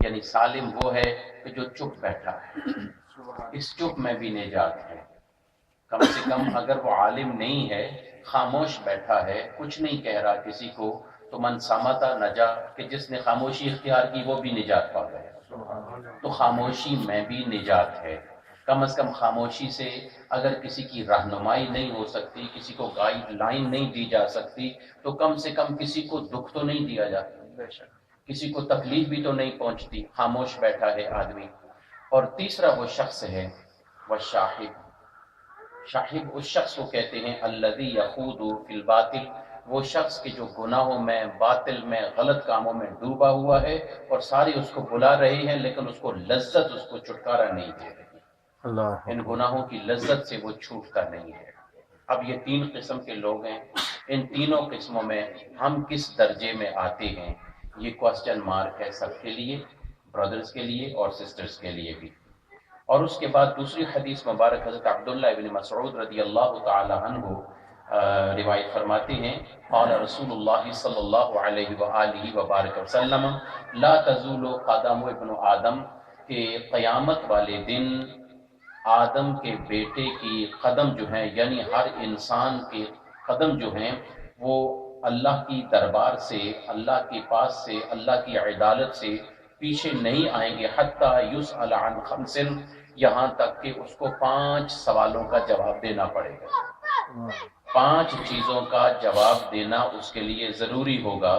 یعنی سالم وہ ہے کہ جو چپ بیٹھا ہے، اس چپ میں بھی نجات ہے۔ کم سے کم اگر وہ عالم نہیں ہے، خاموش بیٹھا ہے، کچھ نہیں کہہ رہا کسی کو، تو من سمتا نجا، کہ جس نے خاموشی اختیار کی وہ بھی نجات پا گیا۔ تو خاموشی میں بھی نجات ہے۔ کم از کم خاموشی سے اگر کسی کی رہنمائی نہیں ہو سکتی، کسی کو گائیڈ لائن نہیں دی جا سکتی، تو کم سے کم کسی کو دکھ تو نہیں دیا جاتا، کسی کو تکلیف بھی تو نہیں پہنچتی، خاموش بیٹھا ہے آدمی۔ اور تیسرا وہ شخص ہے وہ شاہد۔ شاہد اس شخص کو کہتے ہیں الذی یخوض فی الباطل، وہ شخص کے جو گناہوں میں، باطل میں، غلط کاموں میں ڈوبا ہوا ہے، اور سارے اس کو بلا رہے ہیں لیکن اس کو لذت، اس کو چھٹکارا نہیں دے رہی، ان گناہوں کی لذت سے وہ چھوٹتا نہیں ہے۔ اب یہ تین قسم کے لوگ ہیں، ان تینوں قسموں میں ہم کس درجے میں آتے ہیں، یہ کوسچن مارک ہے سب کے لیے، برادرز کے لیے اور سسٹرز کے لیے بھی۔ اور اس کے بعد دوسری حدیث مبارک حضرت عبداللہ ابن مسعود رضی اللہ تعالی عنہ روایت فرماتے ہیں، قال رسول اللہ صلی اللہ علیہ وآلہ وبارک وسلم لا تزول قدم ابن آدم، کہ قیامت والے دن آدم کے بیٹے کی قدم جو ہیں، یعنی ہر انسان کے قدم جو ہیں، وہ اللہ کی دربار سے، اللہ کے پاس سے، اللہ کی عدالت سے پیچھے نہیں آئیں گے، حتی یسأل عن خمس، یہاں تک کہ اس کو 5 سوالوں کا جواب دینا پڑے گا۔ 5 چیزوں کا جواب دینا اس کے لیے ضروری ہوگا۔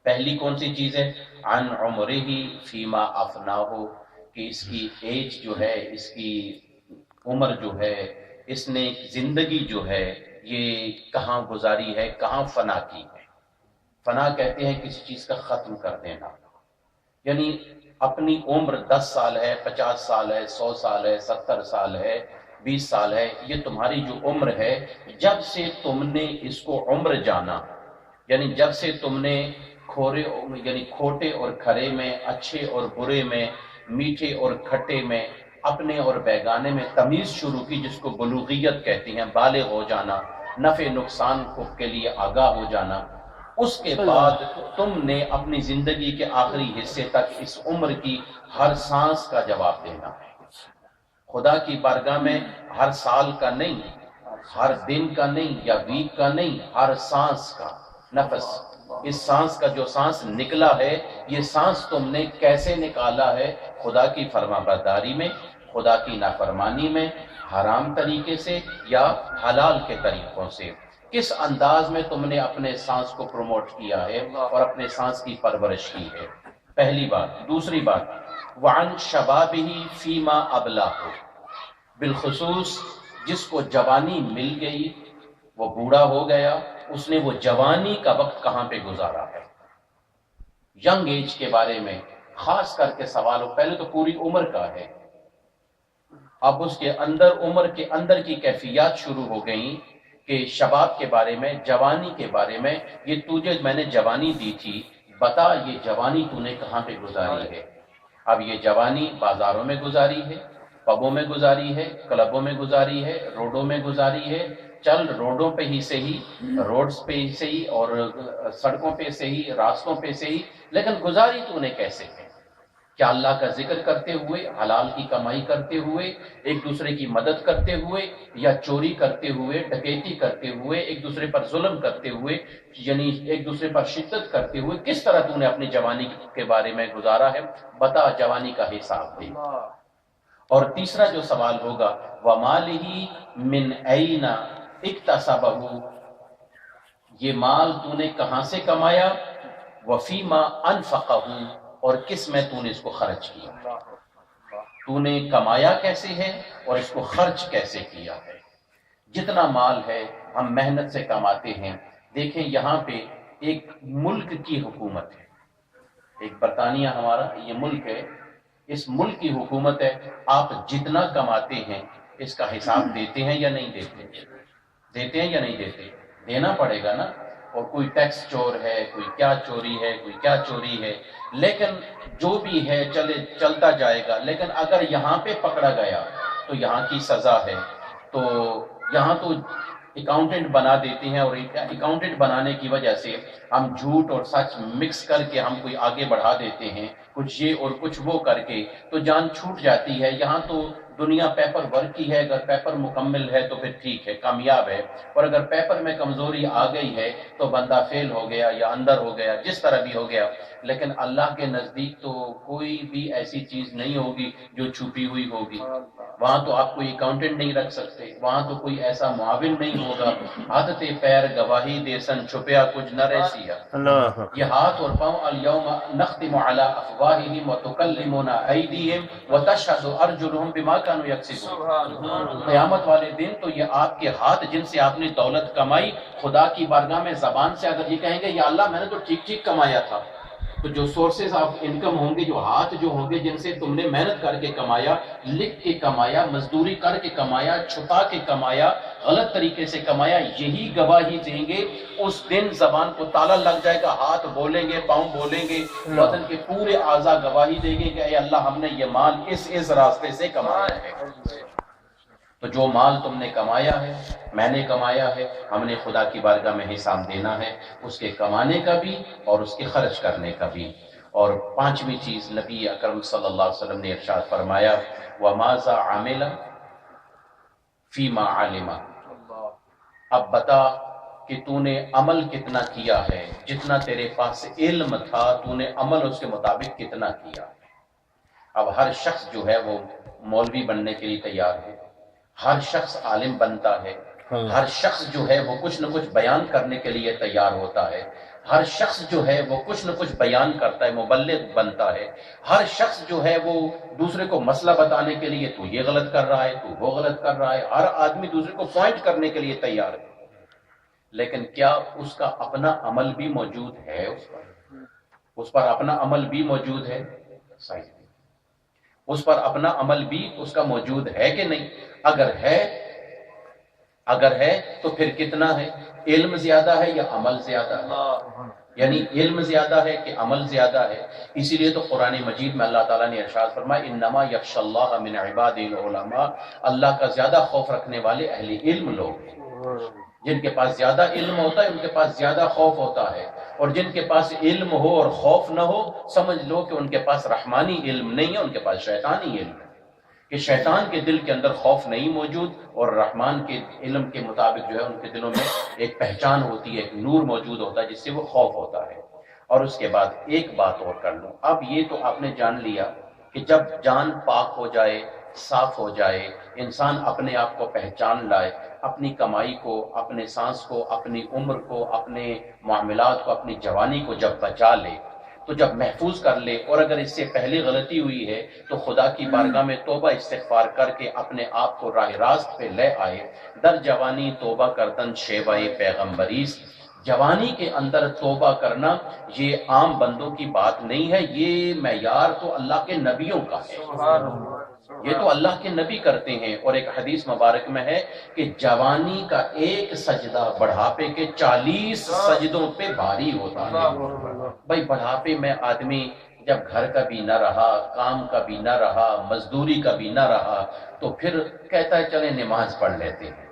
پہلی کون سی چیز ہے؟ عن عمرہ فیما افناہ، کہ اس کی ایج جو ہے، اس کی عمر جو ہے، اس نے زندگی جو ہے یہ کہاں گزاری ہے، کہاں فنا کی ہے۔ فنا کہتے ہیں کسی چیز کا ختم کر دینا، یعنی اپنی عمر 10 سال ہے، 50 سال ہے، 100 سال ہے، 70 سال ہے، 20 سال ہے، یہ تمہاری جو عمر ہے، جب سے تم نے اس کو عمر جانا، یعنی جب سے تم نے کھوٹے اور کھرے میں، اچھے اور برے میں، میٹھے اور کھٹے میں، اپنے اور بیگانے میں تمیز شروع کی، جس کو بلوغیت کہتی ہیں، بالغ ہو جانا، نفع نقصان کے لیے آگاہ ہو جانا، اس کے بعد تم نے اپنی زندگی کے آخری حصے تک اس عمر کی ہر سانس کا جواب دینا ہے۔ خدا کی بارگاہ میں ہر سال کا نہیں، ہر دن کا نہیں یا ویک کا نہیں، ہر سانس کا، نفس، اس سانس کا جو سانس نکلا ہے، یہ سانس تم نے کیسے نکالا ہے؟ خدا کی فرما برداری میں، خدا کی نافرمانی میں، حرام طریقے سے یا حلال کے طریقوں سے، کس انداز میں تم نے اپنے سانس کو پروموٹ کیا ہے اور اپنے سانس کی پرورش کی ہے، پہلی بات۔ دوسری بات، وعن شبابہ فیما ابلاہ، بالخصوص جس کو جوانی مل گئی، وہ بوڑھا ہو گیا، اس نے وہ جوانی کا وقت کہاں پہ گزارا ہے۔ ینگ ایج کے بارے میں خاص کر کے سوال ہو، پہلے تو پوری عمر کا ہے، اب اس کے اندر، عمر کے اندر کی کیفیات شروع ہو گئیں کہ شباب کے بارے میں، جوانی کے بارے میں، یہ تجھے میں نے جوانی دی تھی، بتا یہ جوانی تو نے کہاں پہ گزاری ہے۔ اب یہ جوانی بازاروں میں گزاری ہے، پبوں میں گزاری ہے، کلبوں میں گزاری ہے، روڈوں میں گزاری ہے، چل روڈوں پہ ہی سے ہی، روڈز پہ ہی سے ہی، اور سڑکوں پہ سے ہی، راستوں پہ سے ہی، لیکن گزاری تو نے کیسے ہے؟ کیا اللہ کا ذکر کرتے ہوئے، حلال کی کمائی کرتے ہوئے، ایک دوسرے کی مدد کرتے ہوئے، یا چوری کرتے ہوئے، ڈکیتی کرتے ہوئے، ایک دوسرے پر ظلم کرتے ہوئے، یعنی ایک دوسرے پر شدت کرتے ہوئے، کس طرح تو نے اپنی جوانی کے بارے میں گزارا ہے؟ بتا، جوانی کا حساب دے۔ اور تیسرا جو سوال ہوگا، وَمَالِهِ مِنْ أَيْنَ اكْتَسَبَهُ، یہ مال تو نے کہاں سے کمایا، وَفِيمَا أَنْفَقَهُ، اور کس میں تو نے اس کو خرچ کیا، تو نے کمایا کیسے ہے اور اس کو خرچ کیسے کیا ہے۔ جتنا مال ہے ہم محنت سے کماتے ہیں۔ دیکھیں یہاں پہ ایک ملک کی حکومت ہے، ایک برطانیہ ہمارا یہ ملک ہے، اس ملک کی حکومت ہے، آپ جتنا کماتے ہیں اس کا حساب دیتے ہیں یا نہیں دیتے؟ دیتے ہیں یا نہیں دیتے؟ دینا پڑے گا نا۔ اور کوئی ٹیکس چور ہے، کوئی کیا چوری ہے، کوئی کیا چوری ہے، لیکن جو بھی ہے چلتا جائے گا۔ لیکن اگر یہاں پہ پکڑا گیا تو یہاں کی سزا ہے، تو یہاں تو اکاؤنٹنٹ بنا دیتے ہیں، اور اکاؤنٹنٹ بنانے کی وجہ سے ہم جھوٹ اور سچ مکس کر کے ہم کوئی آگے بڑھا دیتے ہیں، کچھ یہ اور کچھ وہ کر کے، تو جان چھوٹ جاتی ہے۔ یہاں تو دنیا پیپر ورک کی ہے، اگر پیپر مکمل ہے تو پھر ٹھیک ہے، کامیاب ہے، اور اگر پیپر میں کمزوری آ گئی ہے تو بندہ فیل ہو گیا یا اندر ہو گیا، جس طرح بھی ہو گیا۔ لیکن اللہ کے نزدیک تو کوئی بھی ایسی چیز نہیں ہوگی جو چھپی ہوئی ہوگی۔ وہاں تو آپ کوئی اکاؤنٹنٹ نہیں رکھ سکتے، وہاں تو کوئی ایسا معاون نہیں ہوگا۔ عادت پیر گواہی دے سن چھپیا کچھ نہ رہسیا۔ یہ ہاتھ اور پاؤں الیوم نختم علی افواہہم وتکلمنا ایدیہم وتشہد ارجلہم بما کانوا یکسبون۔ قیامت والے دن تو یہ آپ کے ہاتھ جن سے آپ نے دولت کمائی، خدا کی بارگاہ میں زبان سے اگر یہ کہیں گے یا اللہ میں نے تو ٹھیک ٹھیک کمایا تھا، تو جو سورسز آف انکم ہوں گے، جو ہاتھ جو ہوں گے جن سے تم نے محنت کر کے کمایا، لکھ کے کمایا، مزدوری کر کے کمایا، چھپا کے کمایا، غلط طریقے سے کمایا، یہی گواہی دیں گے۔ اس دن زبان کو تالا لگ جائے گا، ہاتھ بولیں گے، پاؤں بولیں گے، بدن کے پورے اعضاء گواہی دیں گے کہ اے اللہ ہم نے یہ مال اس راستے سے کمایا ہے۔ تو جو مال تم نے کمایا ہے، میں نے کمایا ہے، ہم نے خدا کی بارگاہ میں حساب دینا ہے، اس کے کمانے کا بھی اور اس کے خرچ کرنے کا بھی۔ اور پانچویں چیز نبی اکرم صلی اللہ علیہ وسلم نے ارشاد فرمایا وَمَاذَا عَمِلَ فِيمَا عَلِمَ، اب بتا کہ تو نے عمل کتنا کیا ہے، جتنا تیرے پاس علم تھا تو نے عمل اس کے مطابق کتنا کیا۔ اب ہر شخص جو ہے وہ مولوی بننے کے لیے تیار ہے، ہر شخص عالم بنتا ہے، ہر شخص جو ہے وہ کچھ نہ کچھ بیان کرنے کے لیے تیار ہوتا ہے، ہر شخص جو ہے وہ کچھ نہ کچھ بیان کرتا ہے، مبلغ بنتا ہے، ہر شخص جو ہے وہ دوسرے کو مسئلہ بتانے کے لیے تو یہ غلط کر رہا ہے، تو وہ غلط کر رہا ہے، ہر آدمی دوسرے کو پوائنٹ کرنے کے لیے تیار ہے۔ لیکن کیا اس کا اپنا عمل بھی موجود ہے؟ اس پر اپنا عمل بھی موجود ہے؟ صحیح، اس پر اپنا عمل بھی اس کا موجود ہے کہ نہیں؟ اگر ہے تو پھر کتنا ہے؟ علم زیادہ ہے یا عمل زیادہ ہے؟ یعنی علم زیادہ ہے کہ عمل زیادہ ہے؟ اسی لیے تو قرآن مجید میں اللہ تعالیٰ نے ارشاد فرمایا انما یخشی اللہ من عبادہ العلماء، اللہ کا زیادہ خوف رکھنے والے اہل علم لوگ ہیں۔ جن کے پاس زیادہ علم ہوتا ہے ان کے پاس زیادہ خوف ہوتا ہے، اور جن کے پاس علم ہو اور خوف نہ ہو، سمجھ لو کہ ان کے پاس رحمانی علم نہیں ہے، ان کے پاس شیطانی علم ہے، کہ شیطان کے دل کے اندر خوف نہیں موجود، اور رحمان کے علم کے مطابق جو ہے ان کے دلوں میں ایک پہچان ہوتی ہے، ایک نور موجود ہوتا ہے جس سے وہ خوف ہوتا ہے۔ اور اس کے بعد ایک بات اور کر لوں، اب یہ تو آپ نے جان لیا کہ جب جان پاک ہو جائے، صاف ہو جائے، انسان اپنے آپ کو پہچان لائے، اپنی کمائی کو، اپنے سانس کو، اپنی عمر کو، اپنے معاملات کو، اپنی جوانی کو جب بچا لے، تو جب محفوظ کر لے، اور اگر اس سے پہلے غلطی ہوئی ہے تو خدا کی بارگاہ میں توبہ استغفار کر کے اپنے آپ کو راہ راست پہ لے آئے۔ در جوانی توبہ کردن شیوہ پیغمبریست، جوانی کے اندر توبہ کرنا یہ عام بندوں کی بات نہیں ہے، یہ معیار تو اللہ کے نبیوں کا ہے، یہ تو اللہ کے نبی کرتے ہیں۔ اور ایک حدیث مبارک میں ہے کہ جوانی کا ایک سجدہ بڑھاپے کے 40 سجدوں پہ بھاری ہوتا ہے۔ بھائی بڑھاپے میں آدمی جب گھر کا بھی نہ رہا، کام کا بھی نہ رہا، مزدوری کا بھی نہ رہا، تو پھر کہتا ہے چلے نماز پڑھ لیتے ہیں،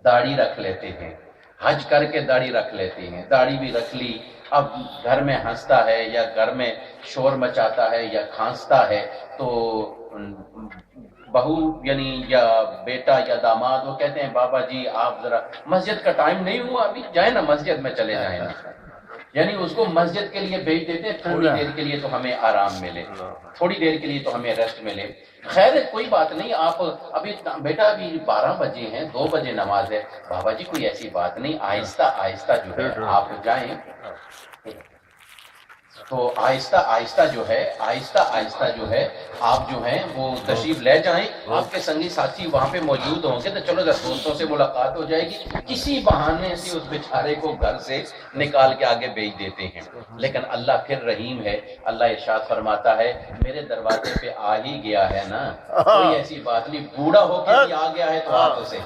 داڑھی رکھ لیتے ہیں، حج کر کے داڑھی رکھ لیتے ہیں، داڑھی بھی رکھ لی، اب گھر میں ہنستا ہے یا گھر میں شور مچاتا ہے یا کھانستا ہے تو بہو یعنی یا بیٹا یا داماد وہ کہتے ہیں بابا جی آپ ذرا مسجد کا ٹائم نہیں ہوا ابھی، جائیں نا مسجد میں چلے جائیں نا، یعنی اس کو مسجد کے لیے بھیج دیتے ہیں تھوڑی دیر کے لیے تو ہمیں آرام ملے، تھوڑی دیر کے لیے تو ہمیں ریسٹ ملے۔ خیر کوئی بات نہیں، آپ ابھی بیٹا ابھی 12 بجے ہیں، 2 بجے نماز ہے، بابا جی کوئی ایسی بات نہیں، آہستہ آہستہ جو ہے آپ جائیں، تو آہستہ آہستہ جو ہے آپ جو ہیں وہ تشریف لے جائیں، آپ کے سنگی ساتھی وہاں پہ موجود ہوں گے تو چلو دوستوں سے ملاقات ہو جائے گی، کسی بہانے سے اس بیچارے کو گھر سے نکال کے آگے بھیج دیتے ہیں۔ لیکن اللہ پھر رحیم ہے، اللہ ارشاد فرماتا ہے میرے دروازے پہ آ ہی گیا ہے نا، کوئی ایسی بات نہیں، بوڑھا ہو کے بھی آ گیا ہے تو ہاتھوں سے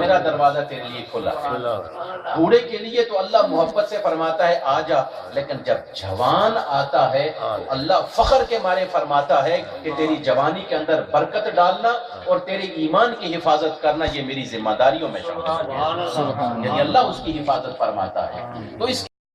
میرا دروازہ تیرے لیے کھلا ہے۔ بوڑھے کے لیے تو اللہ محبت سے فرماتا ہے آ جا، لیکن جب جوان آتا ہے تو اللہ فخر کے مارے فرماتا ہے ہے کہ تیری جوانی کے اندر برکت ڈالنا اور تیرے ایمان کی حفاظت کرنا یہ میری ذمہ داریوں میں شامل ہے، یعنی اللہ اس کی حفاظت فرماتا ہے۔ تو اس